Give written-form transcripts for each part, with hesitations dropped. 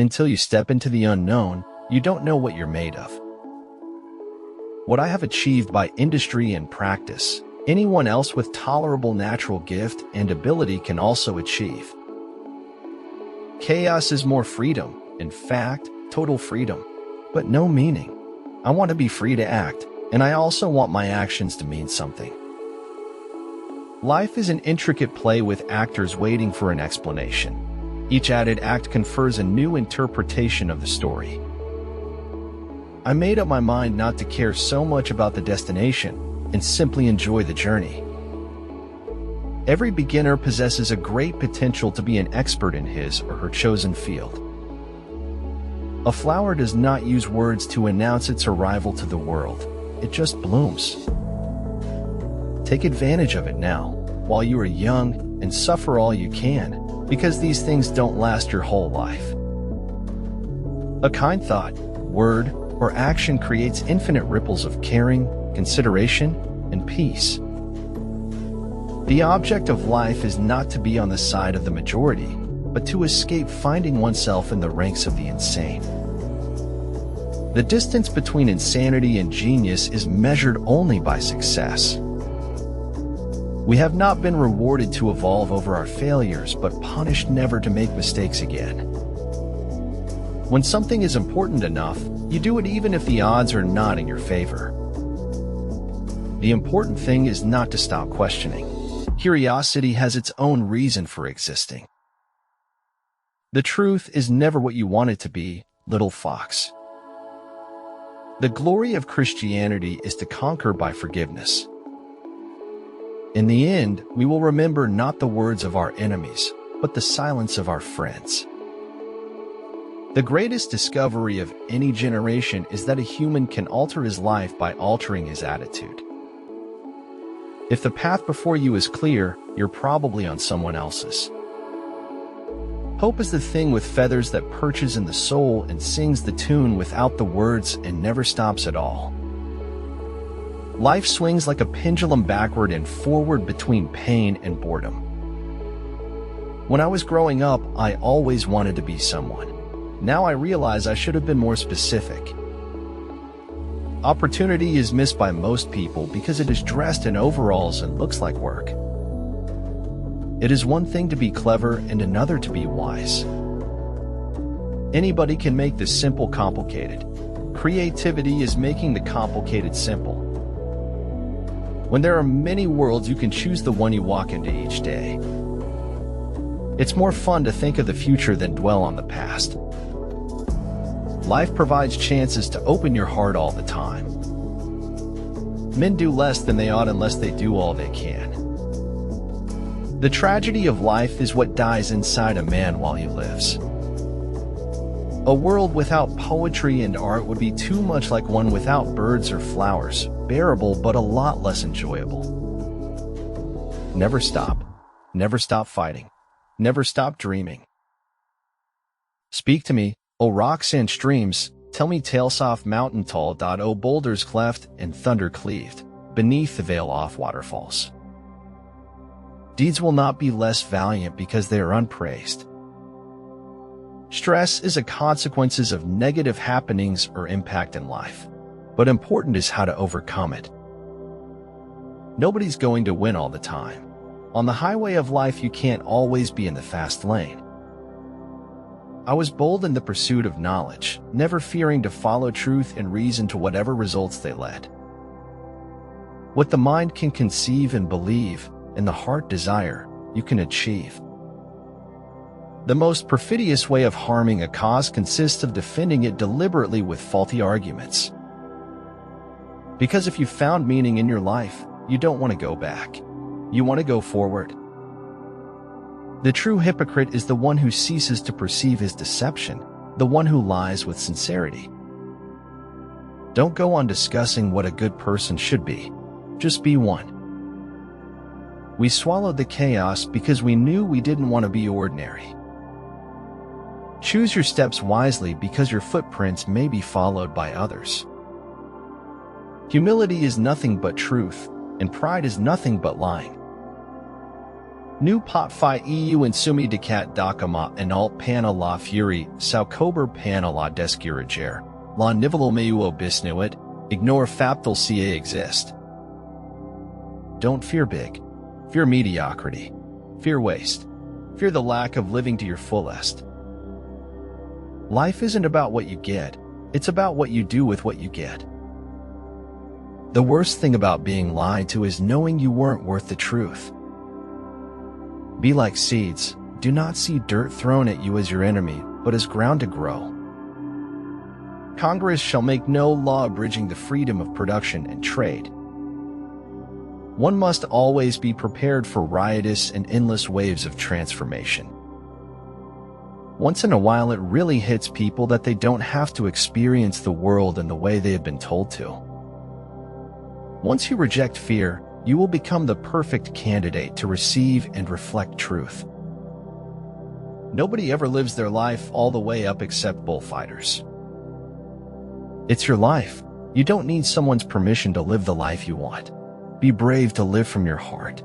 Until you step into the unknown, you don't know what you're made of. What I have achieved by industry and practice, anyone else with tolerable natural gift and ability can also achieve. Chaos is more freedom, in fact, total freedom, but no meaning. I want to be free to act, and I also want my actions to mean something. Life is an intricate play with actors waiting for an explanation. Each added act confers a new interpretation of the story. I made up my mind not to care so much about the destination and simply enjoy the journey. Every beginner possesses a great potential to be an expert in his or her chosen field. A flower does not use words to announce its arrival to the world. It just blooms. Take advantage of it now, while you are young, and suffer all you can, because these things don't last your whole life. A kind thought, word, or action creates infinite ripples of caring, consideration, and peace. The object of life is not to be on the side of the majority, but to escape finding oneself in the ranks of the insane. The distance between insanity and genius is measured only by success. We have not been rewarded to evolve over our failures, but punished never to make mistakes again. When something is important enough, you do it even if the odds are not in your favor. The important thing is not to stop questioning. Curiosity has its own reason for existing. The truth is never what you want it to be, little fox. The glory of Christianity is to conquer by forgiveness. In the end, we will remember not the words of our enemies, but the silence of our friends. The greatest discovery of any generation is that a human can alter his life by altering his attitude. If the path before you is clear, you're probably on someone else's. Hope is the thing with feathers that perches in the soul and sings the tune without the words and never stops at all. Life swings like a pendulum backward and forward between pain and boredom. When I was growing up, I always wanted to be someone. Now I realize I should have been more specific. Opportunity is missed by most people because it is dressed in overalls and looks like work. It is one thing to be clever and another to be wise. Anybody can make the simple complicated. Creativity is making the complicated simple. When there are many worlds, you can choose the one you walk into each day. It's more fun to think of the future than dwell on the past. Life provides chances to open your heart all the time. Men do less than they ought unless they do all they can. The tragedy of life is what dies inside a man while he lives. A world without poetry and art would be too much like one without birds or flowers, bearable but a lot less enjoyable. Never stop. Never stop fighting. Never stop dreaming. Speak to me, O rocks and streams, tell me tales off mountain tall. O boulders cleft and thunder cleaved, beneath the veil off waterfalls. Deeds will not be less valiant because they are unpraised. Stress is a consequence of negative happenings or impact in life, but important is how to overcome it. Nobody's going to win all the time. On the highway of life, you can't always be in the fast lane. I was bold in the pursuit of knowledge, never fearing to follow truth and reason to whatever results they led. What the mind can conceive and believe, and the heart desire, you can achieve. The most perfidious way of harming a cause consists of defending it deliberately with faulty arguments. Because if you found meaning in your life, you don't want to go back. You want to go forward. The true hypocrite is the one who ceases to perceive his deception, the one who lies with sincerity. Don't go on discussing what a good person should be. Just be one. We swallowed the chaos because we knew we didn't want to be ordinary. Choose your steps wisely because your footprints may be followed by others. Humility is nothing but truth, and pride is nothing but lying. Nu pot fi eu insumi decat docama en alt pana la fury, saucober pana la descurager, la nivelo meu bisnuit, ignore faptal ca exist. Don't fear big. Fear mediocrity. Fear waste. Fear the lack of living to your fullest. Life isn't about what you get, it's about what you do with what you get. The worst thing about being lied to is knowing you weren't worth the truth. Be like seeds. Do not see dirt thrown at you as your enemy, but as ground to grow. Congress shall make no law abridging the freedom of production and trade. One must always be prepared for riotous and endless waves of transformation. Once in a while, it really hits people that they don't have to experience the world in the way they have been told to. Once you reject fear, you will become the perfect candidate to receive and reflect truth. Nobody ever lives their life all the way up except bullfighters. It's your life. You don't need someone's permission to live the life you want. Be brave to live from your heart.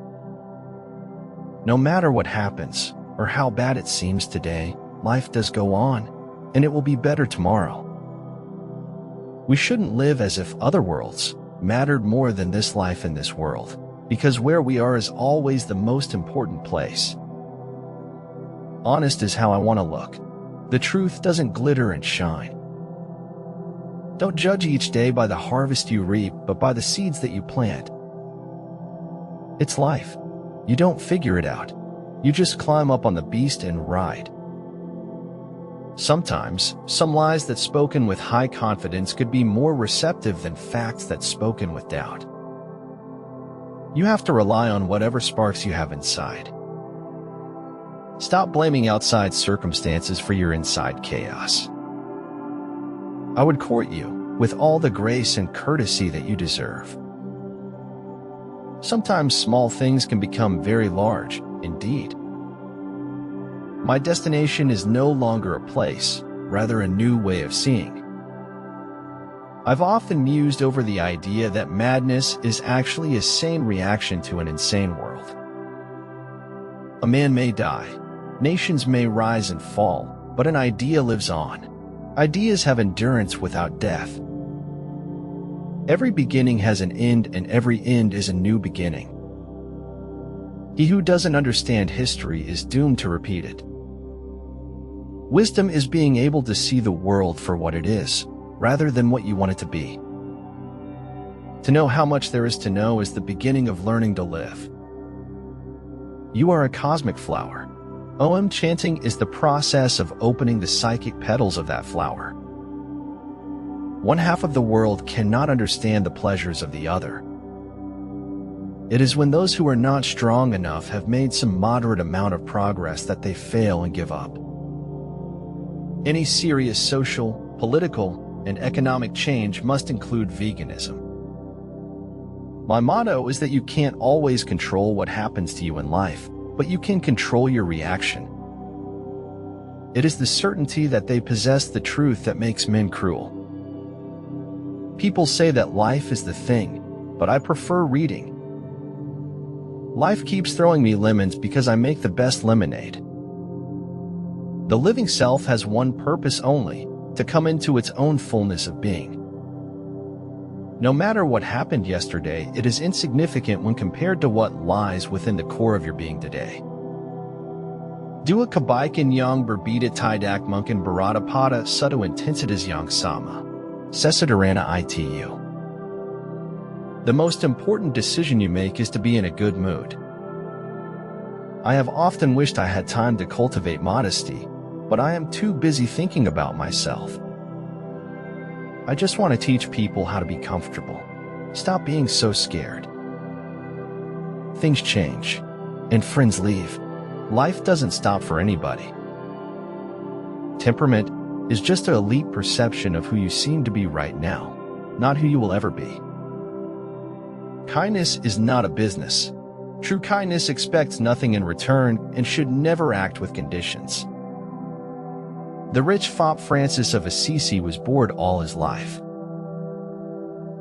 No matter what happens, or how bad it seems today, life does go on, and it will be better tomorrow. We shouldn't live as if other worlds mattered more than this life in this world, because where we are is always the most important place. Honest is how I want to look. The truth doesn't glitter and shine. Don't judge each day by the harvest you reap, but by the seeds that you plant. It's life. You don't figure it out. You just climb up on the beast and ride. Sometimes, some lies that spoken with high confidence could be more receptive than facts that spoken with doubt. You have to rely on whatever sparks you have inside. Stop blaming outside circumstances for your inside chaos. I would court you with all the grace and courtesy that you deserve. Sometimes small things can become very large, indeed. My destination is no longer a place, rather a new way of seeing. I've often mused over the idea that madness is actually a sane reaction to an insane world. A man may die, nations may rise and fall, but an idea lives on. Ideas have endurance without death. Every beginning has an end, and every end is a new beginning. He who doesn't understand history is doomed to repeat it. Wisdom is being able to see the world for what it is, rather than what you want it to be. To know how much there is to know is the beginning of learning to live. You are a cosmic flower. Om chanting is the process of opening the psychic petals of that flower. One half of the world cannot understand the pleasures of the other. It is when those who are not strong enough have made some moderate amount of progress that they fail and give up. Any serious social, political, and economic change must include veganism. My motto is that you can't always control what happens to you in life, but you can control your reaction. It is the certainty that they possess the truth that makes men cruel. People say that life is the thing, but I prefer reading. Life keeps throwing me lemons because I make the best lemonade. The living self has one purpose only, to come into its own fullness of being. No matter what happened yesterday, it is insignificant when compared to what lies within the core of your being today. Dua kabaikan yang berbeda tidak mungkin berada pada suatu intensitas yang sama. Sesadarana itu. The most important decision you make is to be in a good mood. I have often wished I had time to cultivate modesty, but I am too busy thinking about myself. I just want to teach people how to be comfortable. Stop being so scared. Things change, and friends leave. Life doesn't stop for anybody. Temperament is just an elite perception of who you seem to be right now, not who you will ever be. Kindness is not a business. True kindness expects nothing in return and should never act with conditions. The rich Pope Francis of Assisi was bored all his life.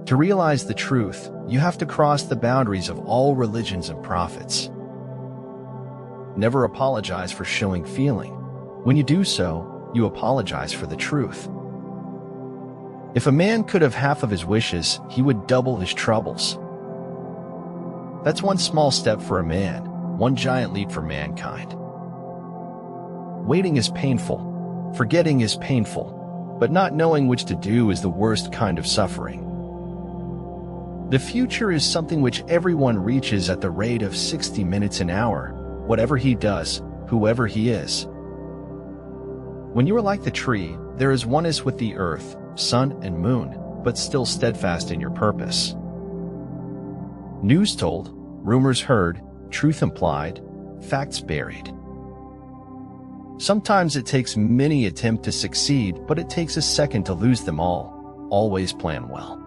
To realize the truth, you have to cross the boundaries of all religions and prophets. Never apologize for showing feeling. When you do so, you apologize for the truth. If a man could have half of his wishes, he would double his troubles. That's one small step for a man, one giant leap for mankind. Waiting is painful. Forgetting is painful. But not knowing which to do is the worst kind of suffering. The future is something which everyone reaches at the rate of 60 minutes an hour, whatever he does, whoever he is. When you are like the tree, there is oneness with the earth, sun, and moon, but still steadfast in your purpose. News told, rumors heard, truth implied, facts buried. Sometimes it takes many attempts to succeed, but it takes a second to lose them all. Always plan well.